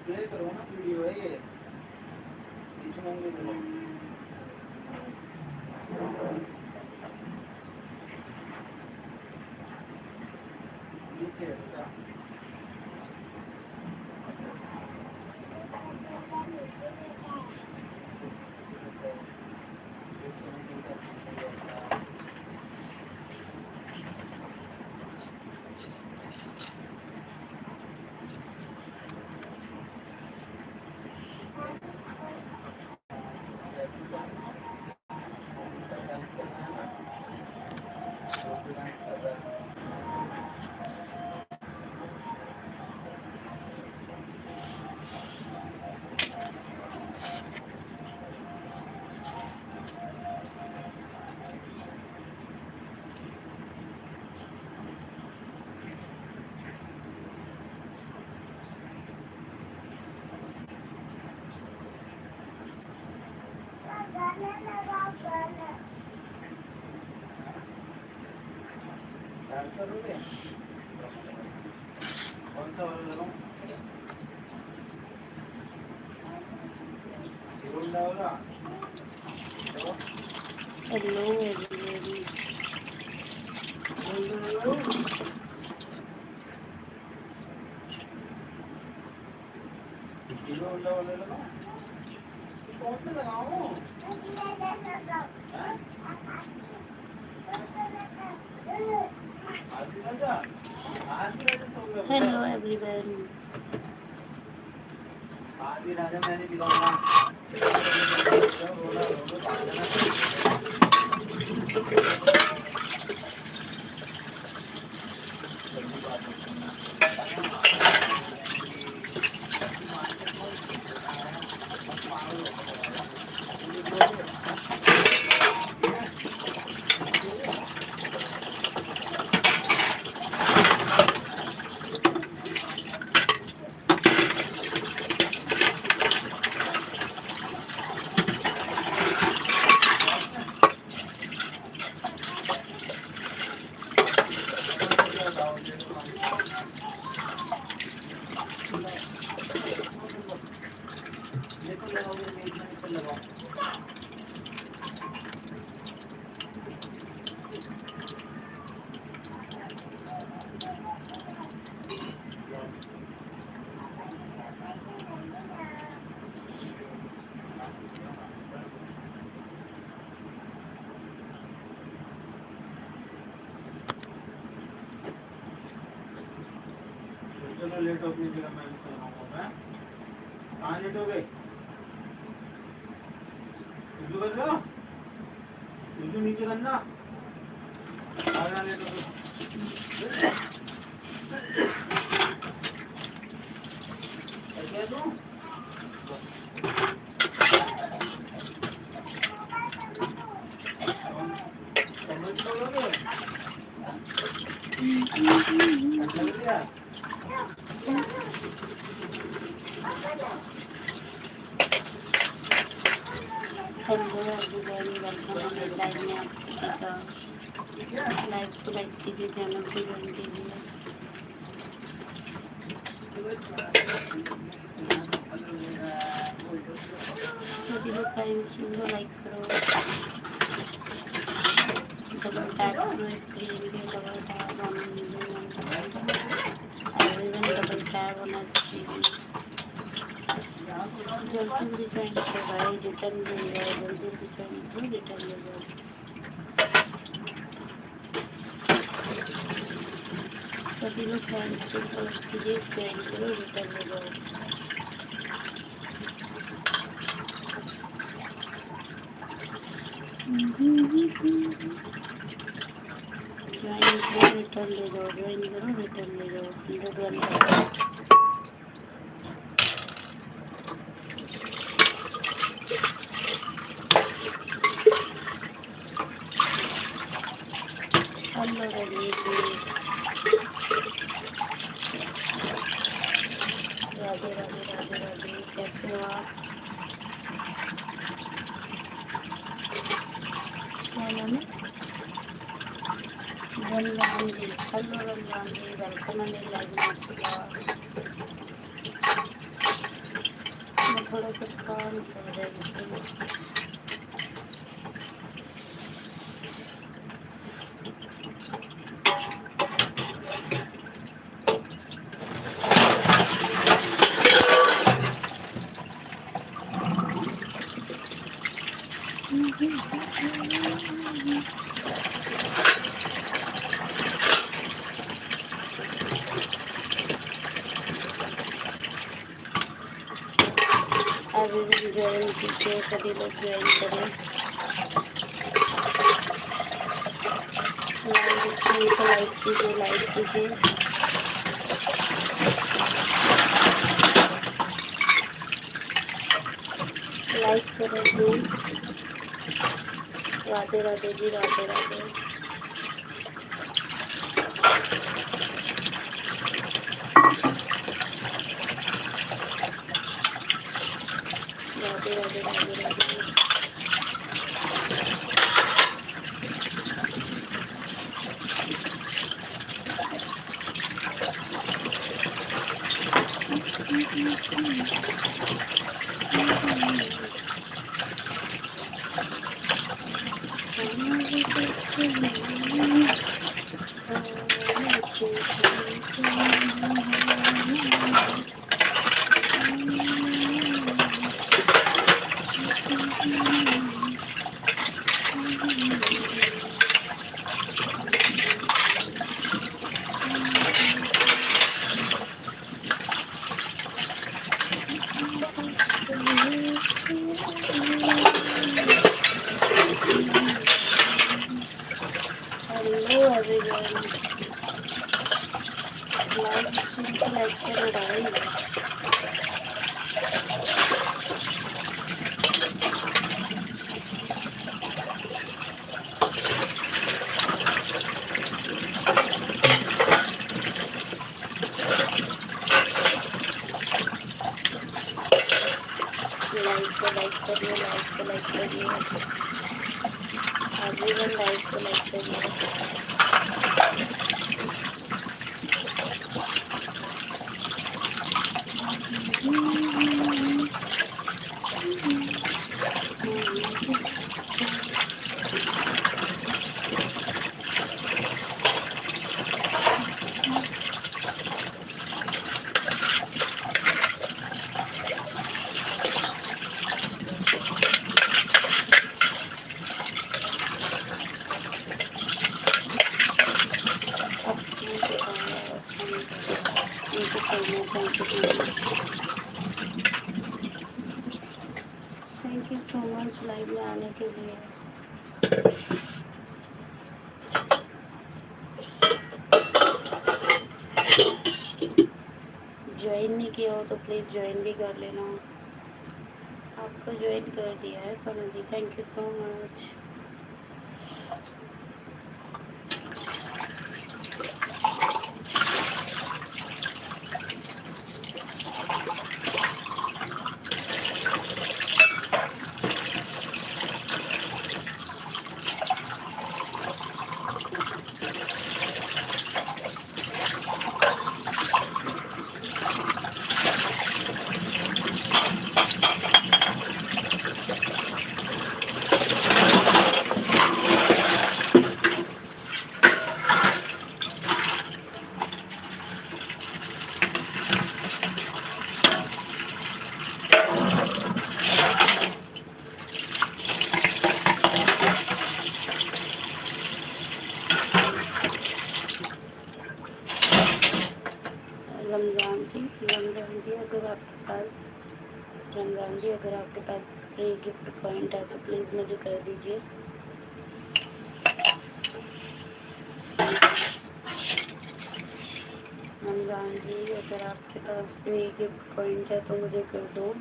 Play करो ना video है ये बीच में भी करो नीचे बेटा कौन सा वाला लगाऊं हीरोंडा वाला हेलो एवरीबॉडी हीरोंडा वाला लगाऊं कौन सा लगाऊं हेलो एवरीवन आदि राजा मैंने दिखाऊंगा चलो लेट हो अपनी जगह मैं भी चलाऊंगा मैं कहाँ लेट हो गए सुजू कर लो सुजू नीचे करना आना लेट हो गए ऐसे तू समझ लोगे समझ गया हेलो एवरीबॉडी वेलकम लाइव में आप सभी का लाइव को लाइक कीजिए चैनल को ज्वाइन कीजिए सभी लोग का लाइक करो डबल टैप करो स्क्रीन पे double tap on everyone double tap on screen जल्दी ज्वाइन करो भाई रिटर्न ले जाओ जल्दी ज्वाइन करो रिटर्न ले जाओ सभी लोग फ्रेंड्स को पोस्ट कीजिए ज्वाइन करो रिटर्न ले जाओ ज्वाइन करो रिटर्न ले जाओ ज्वाइन करो रिटर्न ले जाओ 1 हेलो राधे राधे राधे राधे कैसे हो आप क्या नाम है रमजान जी, हेलो रमजान जी, वेलकम अंडी लाइव में आपका। मैं थोड़ा सा काम कर रही थी। अभी भी ज्वाइन कीजिए, सभी लोग ज्वाइन करें। लाइक कीजिए, लाइक कीजिए। लाइक करें please. Radhe Radhe ji, Radhe Radhe. Radhe Radhe Radhe Radhe. Hello everyone, live stream पे लेक्चर हो रहा है। लाइक करिए, लाइक करिए। एवरीवन लाइक करिए। Thank you so much live में आने के लिए। ज्वाइन नहीं किया हो तो प्लीज़ ज्वाइन भी कर लेना। आपको ज्वाइन कर दिया है Sonu ji, thank you so much. Ramzan ji अगर आपके पास फ्री गिफ्ट पॉइंट है तो प्लीज़ मुझे कर दीजिए। रमजान जी अगर आपके पास फ्री गिफ्ट पॉइंट है तो मुझे कर दो।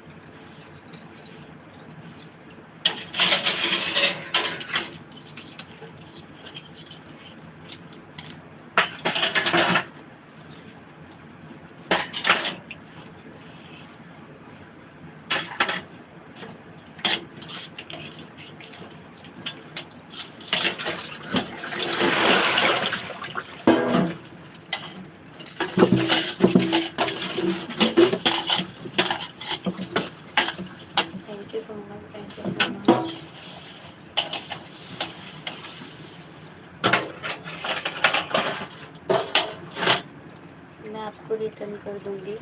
रिटर्न कर दूँगी।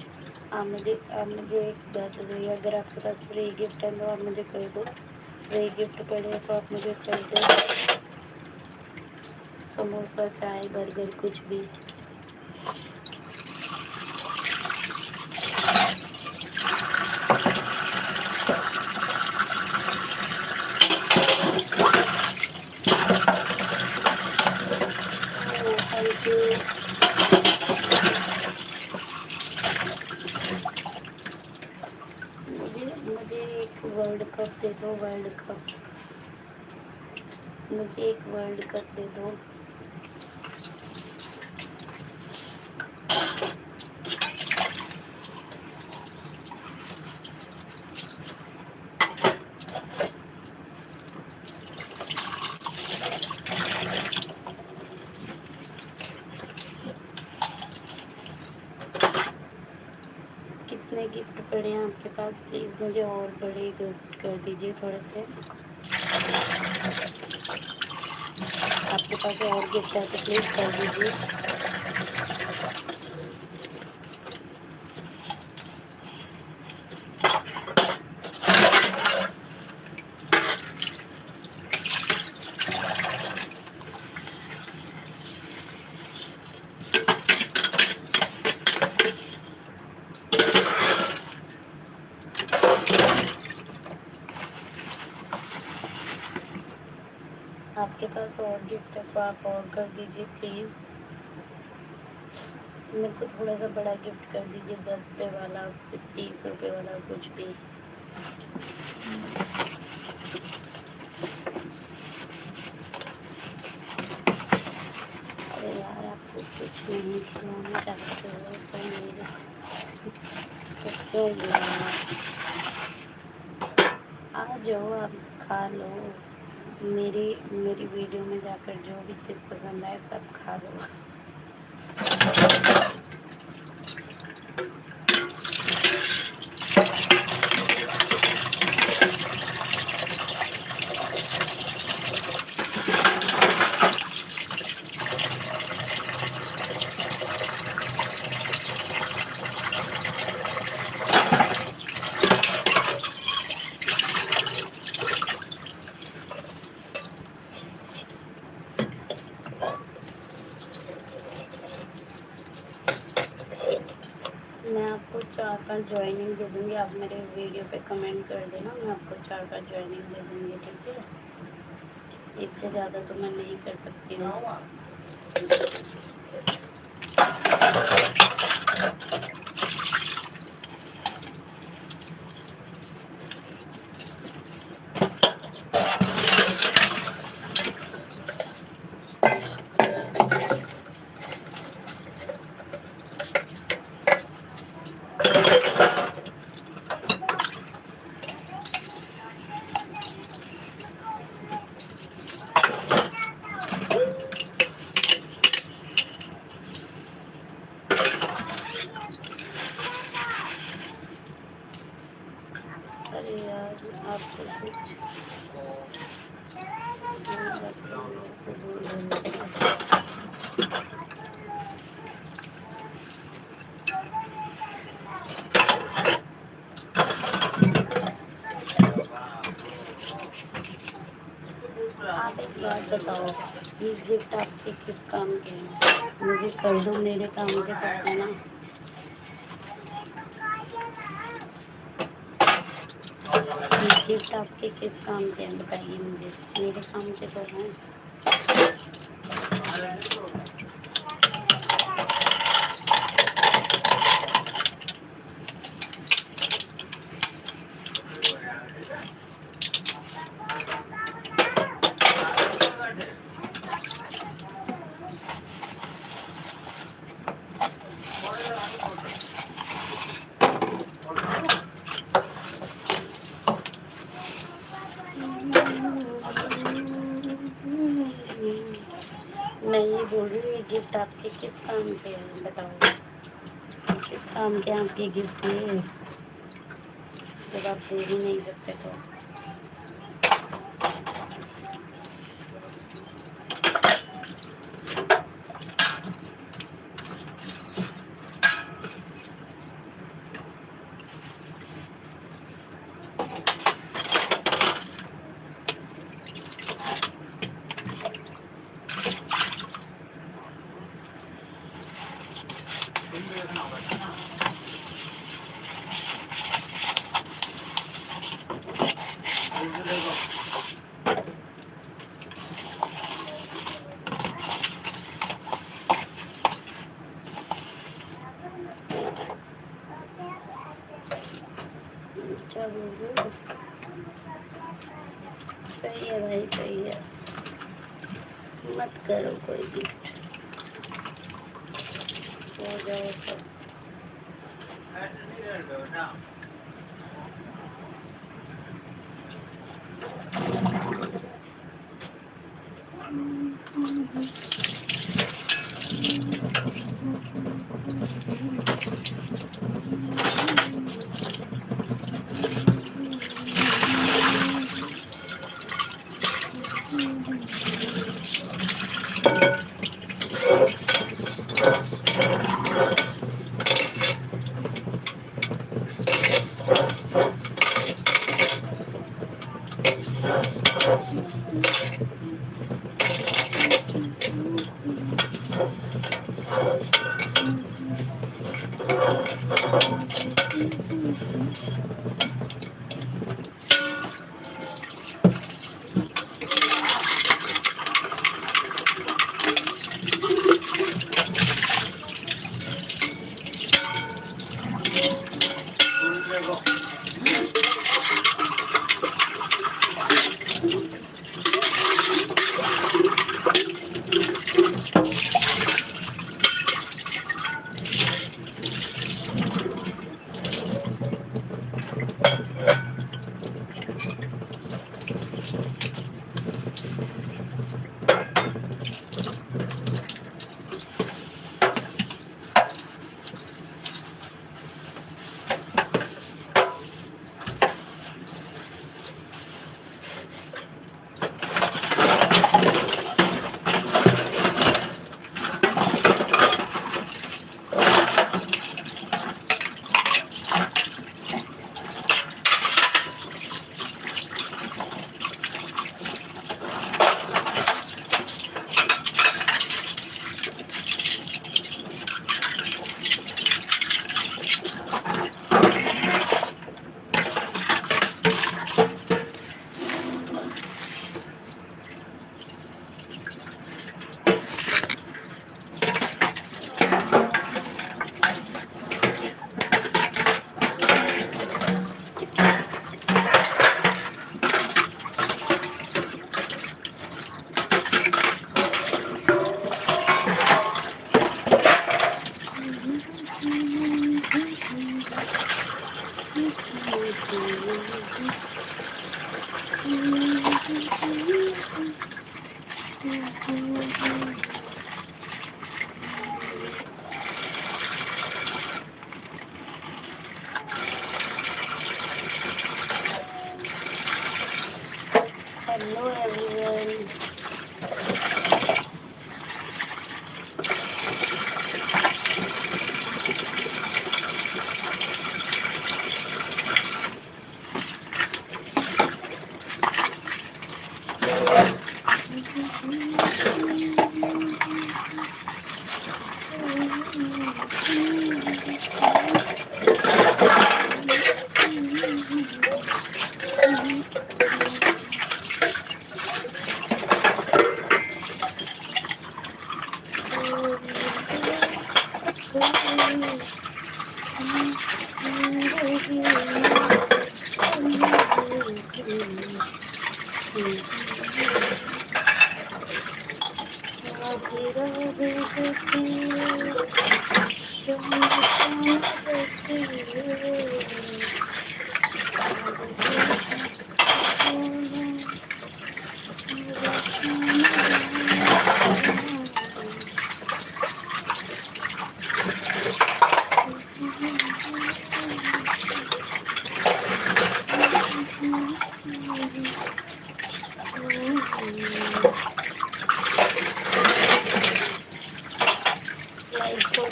आप मुझे एक बात बताइए, अगर आपके पास फ्री गिफ्ट है तो आप मुझे कर दो, फ्री गिफ्ट पड़े तो आप मुझे कर दो। समोसा, चाय, बर्गर, कुछ भी। Thank you. मुझे एक वर्ल्ड कप दे दो, वर्ल्ड कप। मुझे एक वर्ल्ड कप दे दो। कितने गिफ्ट पड़े हैं आपके पास? प्लीज़ मुझे और बड़े गिफ्ट कर दीजिए थोड़े से। आपके पास और गिफ्ट है तो प्लीज़ कर दीजिए। आपके पास और गिफ्ट है तो आप और कर दीजिए प्लीज़। मेरे को थोड़ा सा बड़ा गिफ्ट कर दीजिए, 10 रुपये वाला, 30 रुपये वाला, कुछ भी। अरे यार, आपको कुछ नहीं खिलाना चाहते हो तो मेरे तो क्यों बुलाया? आ जाओ, आप खा लो। मेरी मेरी वीडियो में जाकर जो भी चीज़ पसंद आए सब खा लो। मैं आपको 4 का ज्वाइनिंग दे दूँगी, आप मेरे वीडियो पे कमेंट कर देना, मैं आपको 4 का ज्वाइनिंग दे दूँगी, ठीक है? इससे ज़्यादा तो मैं नहीं कर सकती हूँ। अरे यार, आप तो कुछ आप एक बात बताओ, ये गिफ्ट आपके किस काम के हैं? मुझे कर दो, मेरे काम के तो है ना। ये गिफ्ट आपके किस काम के हैं बताइए मुझे, मेरे काम के तो हैं। मैं ये बोल रही हूँ, ये गिफ्ट आपके किस काम के हैं बताओ, किस काम के आपके गिफ्ट ये, जब आप दे ही नहीं सकते तो। तुम देखना होगा ना। इधर देखो। क्या बोल रहे हो? सही है भाई, सही है, मत करो कोई गिफ्ट, सो जाओ सब। ऐसे नहीं रहते हो ना। हेलो एवरीवन,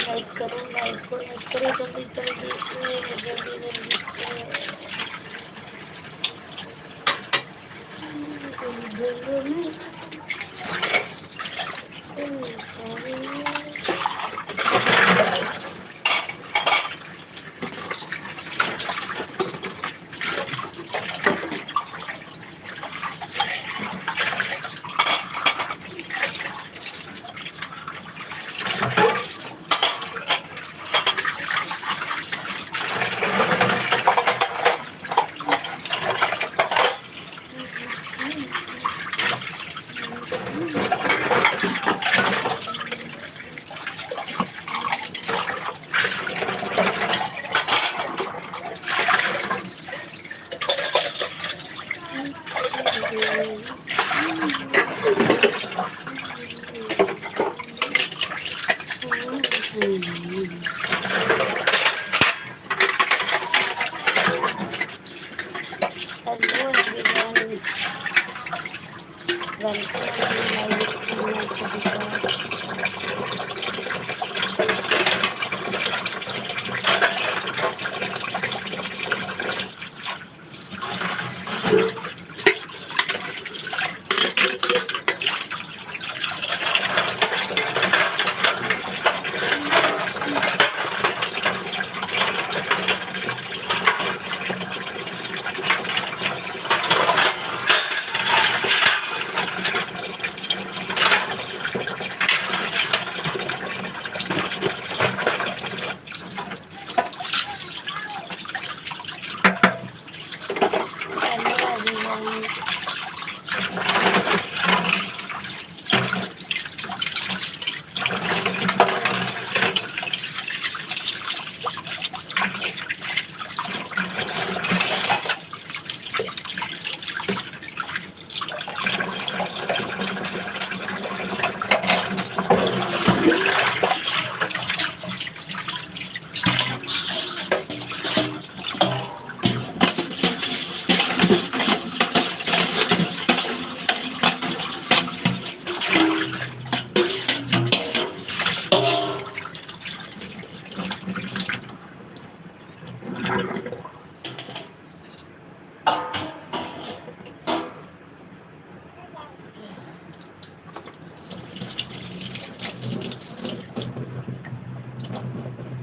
लाइक करो, लाइक को लाइक करो जल्दी जल्दी से, जल्दी जल्दी से। दिल में Hello everyone, welcome to my YouTube. Hello everyone.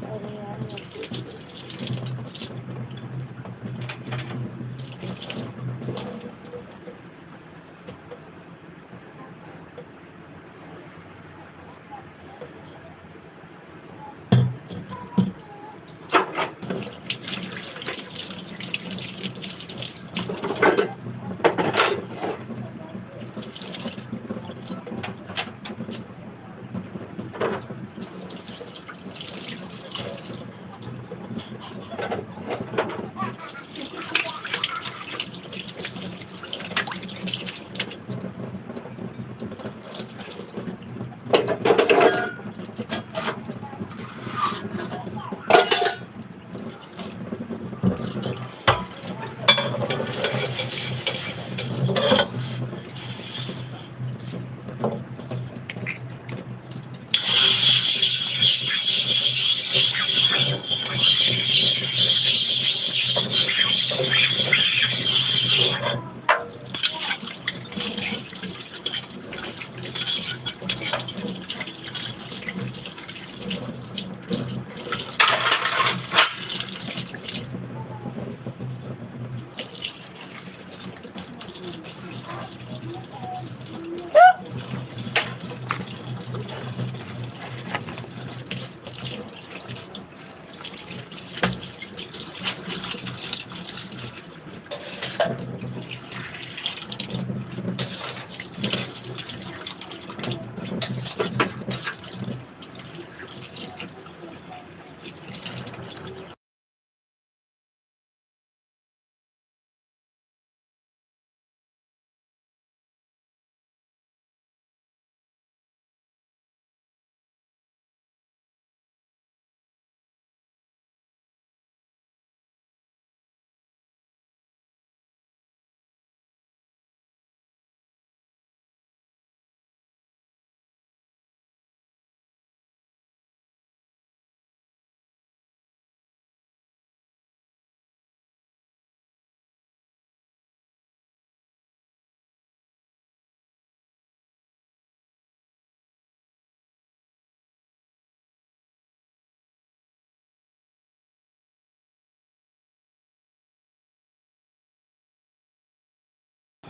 अरे यार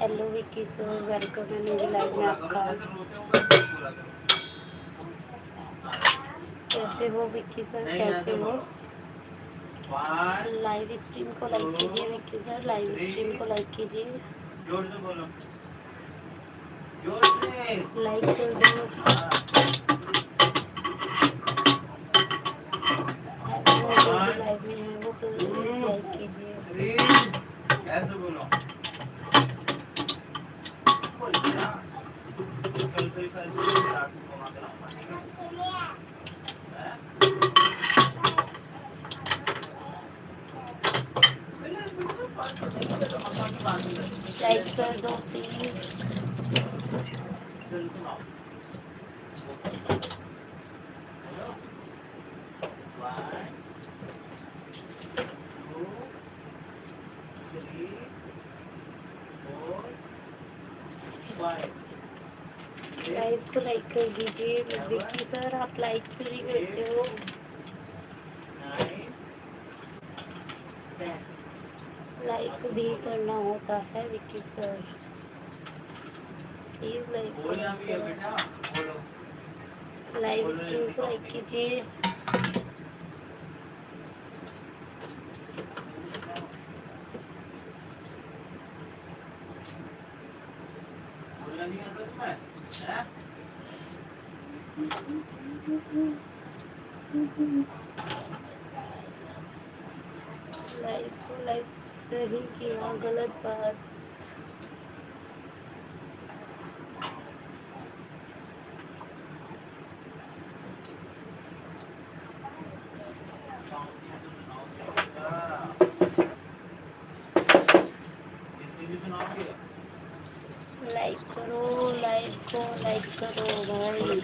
हेलो विक्की सर, वेलकम है मेरी लाइव में आपका। कैसे हो विक्की सर, कैसे हो? लाइव स्ट्रीम को लाइक कीजिए विक्की सर, लाइव स्ट्रीम को लाइक कीजिए, जोर से बोलो, जोर से लाइक कर दो। लाइव में है वो प्लीज लाइक कीजिए। कैसे बोलो, लाइक कर दो प्लीज। लाइव को लाइक कर दीजिए। विक्की सर आप लाइक क्यों नहीं करते हो? लाइक भी करना होता है विक्की सर, प्लीज लाइक करो। लाइव स्ट्रीम को लाइक कीजिए। लाइव को लाइक नहीं किया, गलत बात। लाइक करो, लाइव को लाइक करो भाई।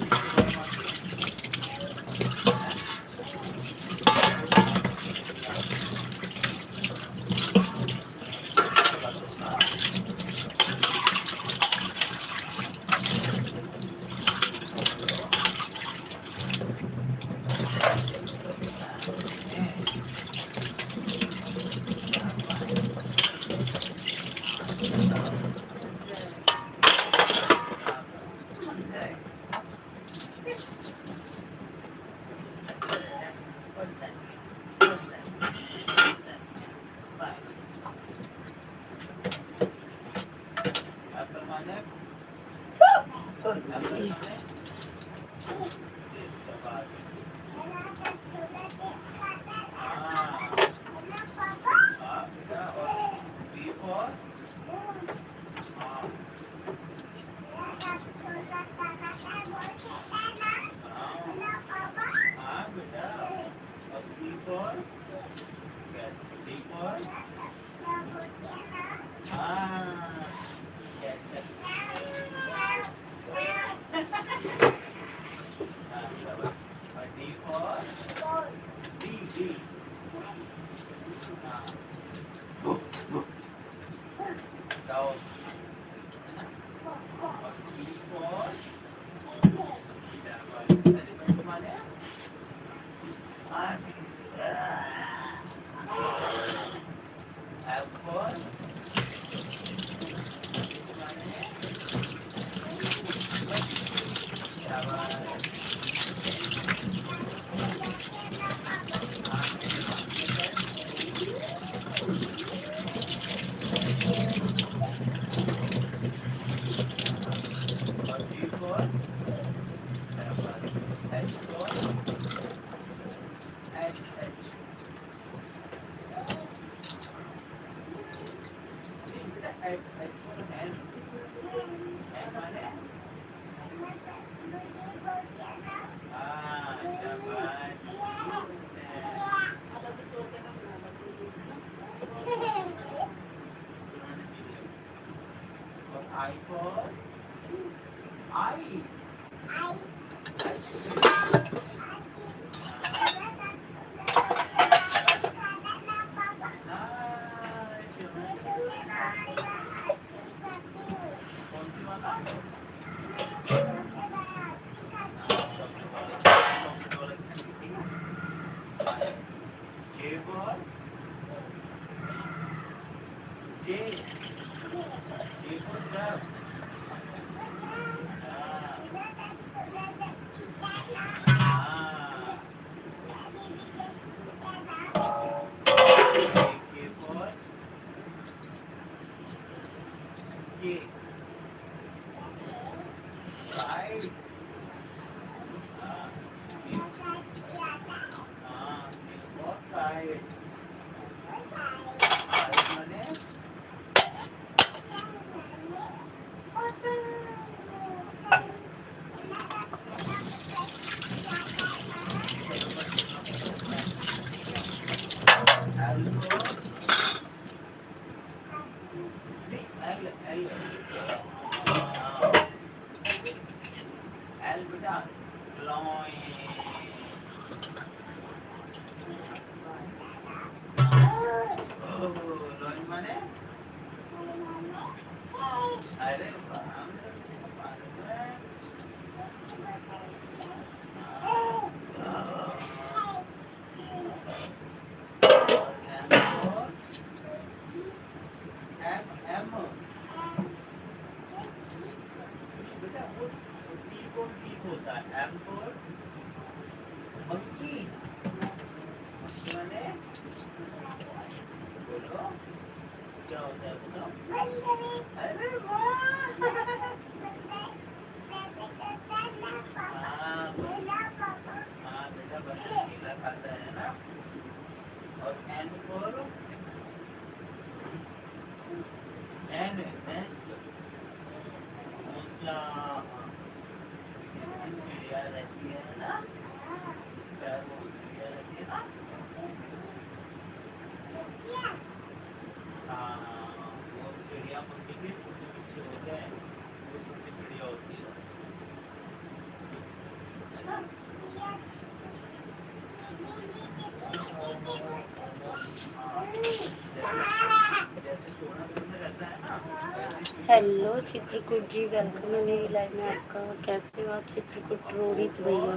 हेलो चित्रकूट जी, वेलकम है मेरी लाइव में आपका। कैसे हो आप चित्रकूट रोहित भैया,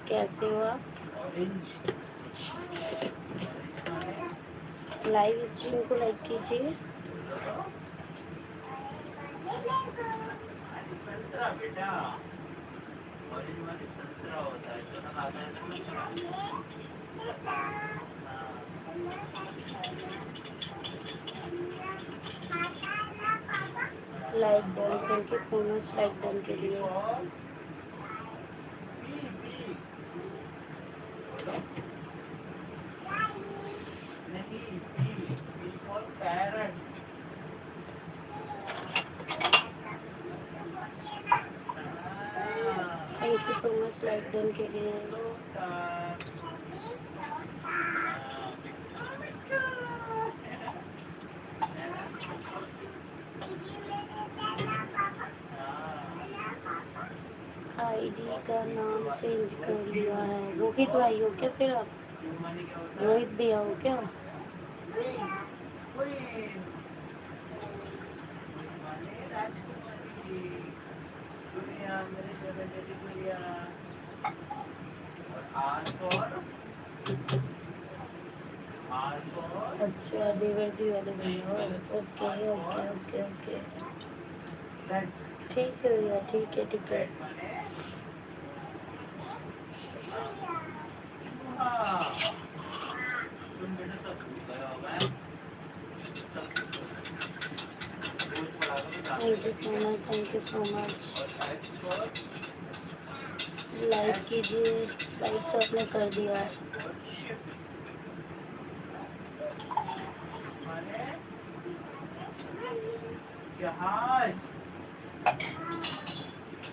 कैसे हो आप? लाइव स्ट्रीम को लाइक कीजिए। बेटा ऑरेंज वाली संतरा होता है तो ना आता है like done, thank you so much like done के लिए। Thank you so much like done के लिए। आईडी का नाम चेंज कर लिया है। रोहित भाई हो क्या फिर आप? रोहित भैया हो क्या? अच्छा देवर जी वाले भैया, ओके ओके ओके ओके, ठीक है भैया, ठीक है ठीक है। Thank you so much, thank you so much. Like कीजिए, लाइक तो आपने कर दिया है। जहाज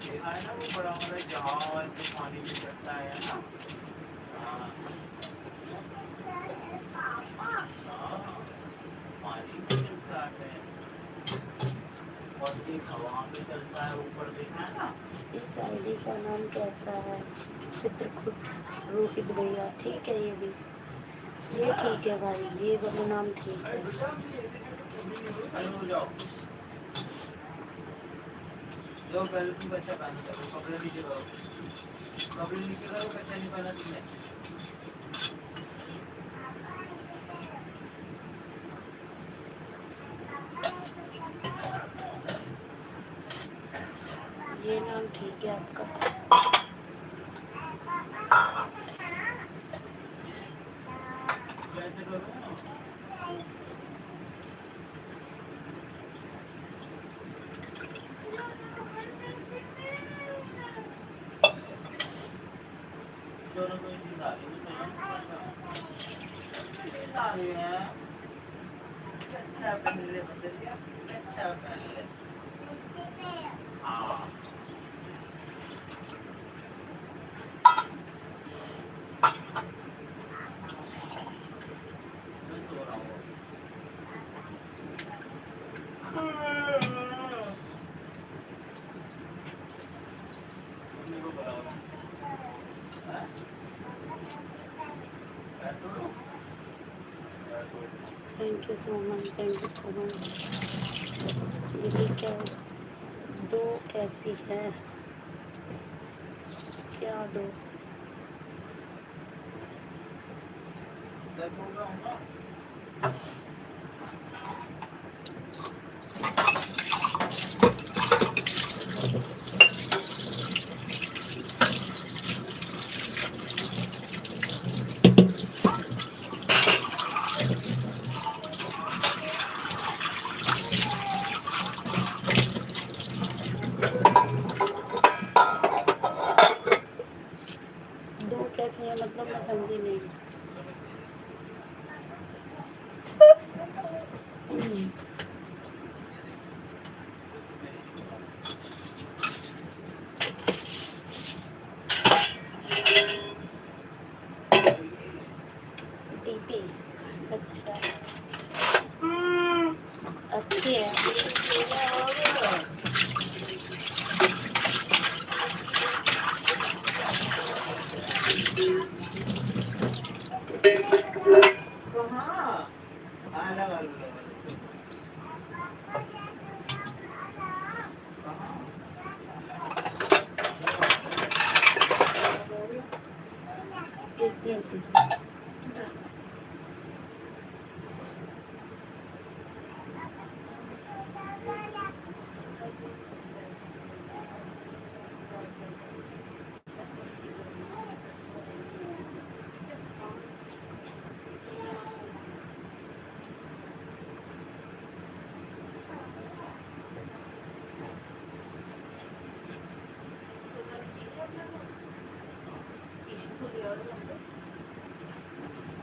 देखा है ना, वो बड़ा बड़ा जहाज जो पानी में चलता है ना। पानी में चलता है और एक हवा में चलता है, ऊपर देखा है ना। इस आईडी का नाम कैसा है? चित्रकूट रोहित भैया, ठीक है ये भी, ये ठीक है भाई, ये वाला नाम ठीक है। जो पहले तुम बच्चा पहन करो, कपड़े नीचे करो, कपड़े नीचे करो, बच्चा नहीं पहना तुमने। ये नाम ठीक है आपका। वैसे करो ना। चलो कोई नहीं डाली डाली है। अच्छा पहन ले बदल दिया। अच्छा पहन ले। हाँ मैं सो रहा हूँ। मम्मी को बुलाओ। हाँ? बैठो। बैठो। Thank you so much, thank you so much. ये क्या दो कैसी है? क्या दो? दर्द होगा होगा। दो कैसी है मतलब मैं समझी नहीं। डीपी अच्छा अच्छी है। कहाँ? हाँ लगा लो लगा लो। कहाँ? एक मिनट।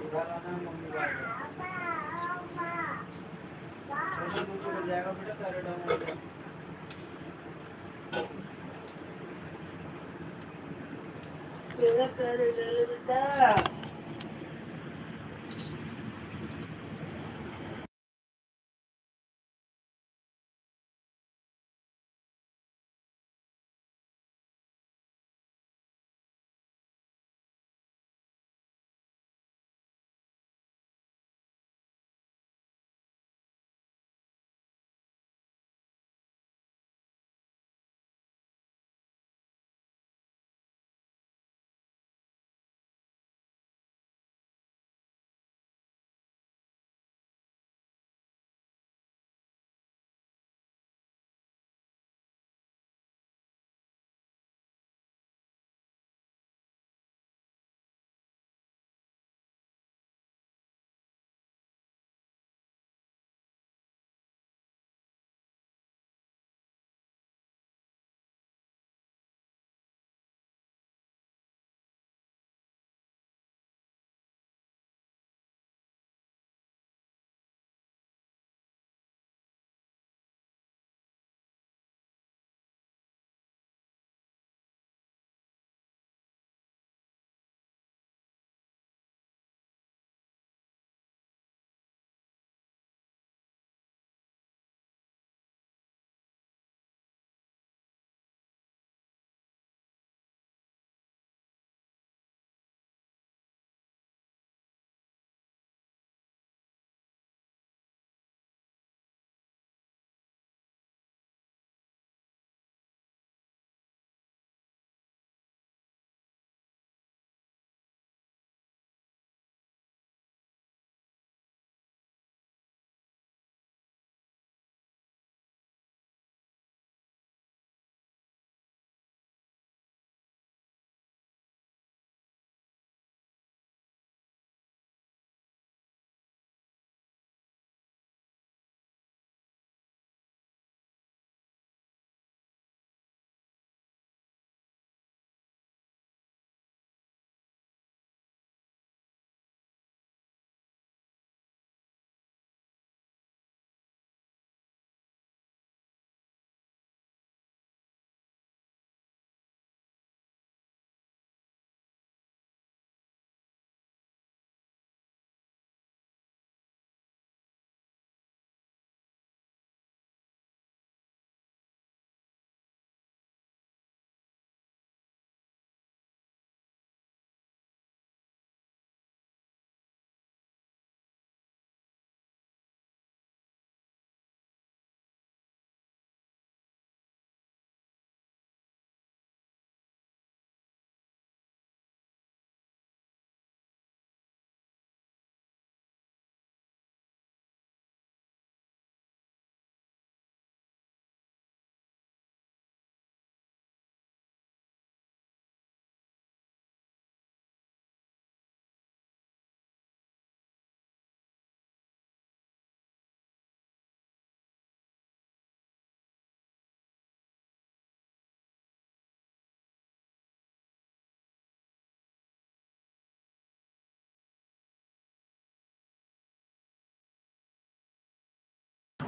उठा लाना मम्मी का। चलो दूध उड़ जाएगा बेटा पैर डाउन हो जाएगा। मेरा पैर ले ले बेटा।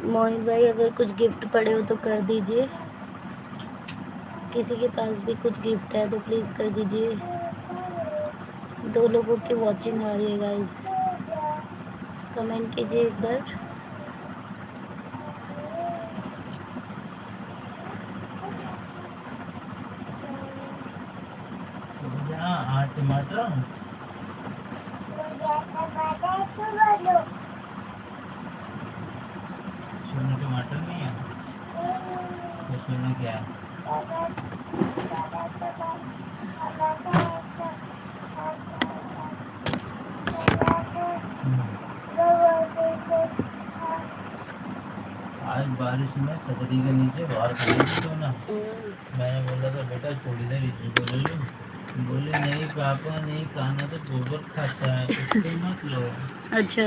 मोहित भाई अगर कुछ गिफ्ट पड़े हो तो कर दीजिए, किसी के पास भी कुछ गिफ्ट है तो प्लीज़ कर दीजिए। 2 लोगों की वॉचिंग आ रही है गाइस, कमेंट कीजिए एक बार। टमाटर सोना टमाटर नहीं है तो सोना क्या है? आज बारिश में छतरी के नीचे बाहर खड़ी थी सोना। मैंने बोला था बेटा थोड़ी देर इसी को ले लो, बोले नहीं पापा नहीं, खाना तो गोबर खाता है, उसको मत लो। अच्छा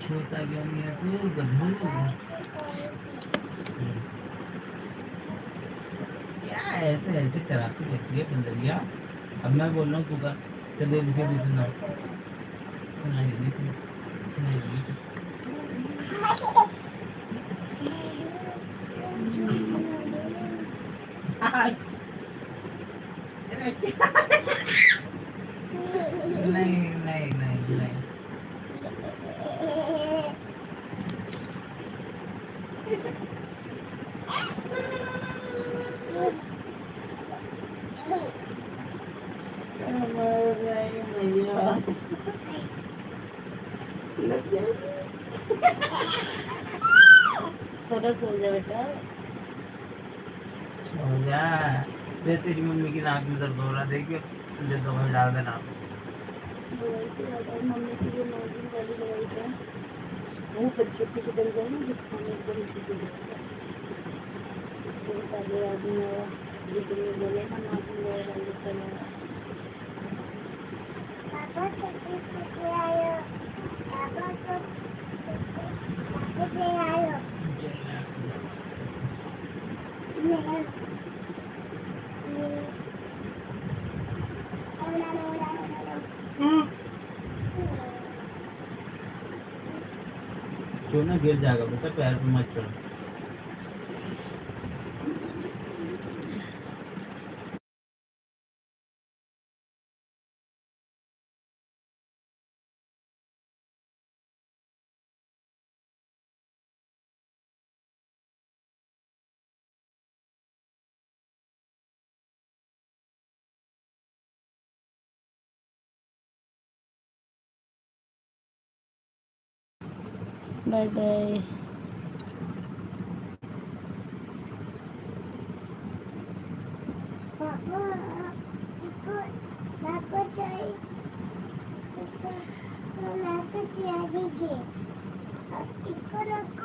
छोटा क्यों नहीं है तू गधू? क्या ऐसे ऐसे कराती रहती है बंदरिया। अब मैं बोल रहा हूँ तू का चलिए इसे भी सुना, सुनाइए तू, सुनाइए तू। नहीं नहीं नहीं नहीं सरस हो जाए बेटा। हो जा। दे तेरी मम्मी की नाक में दर्द हो रहा, देखियो मुझे दवाई डाल देना। दवाई से ज़्यादा मम्मी की जो नॉर्मल वाली दवाई है वो बच्चे की बदल जाए ना, जिसमें एकदम चीज़ें तो पहले आदमी आया जितने बोले ना नाक में दवाई डाल देता है। पापा कैसे आयो, पापा कैसे आयो। सोना गिर जाएगा बेटा, पैर पे मत चढ़। Bye bye. इसको रखो।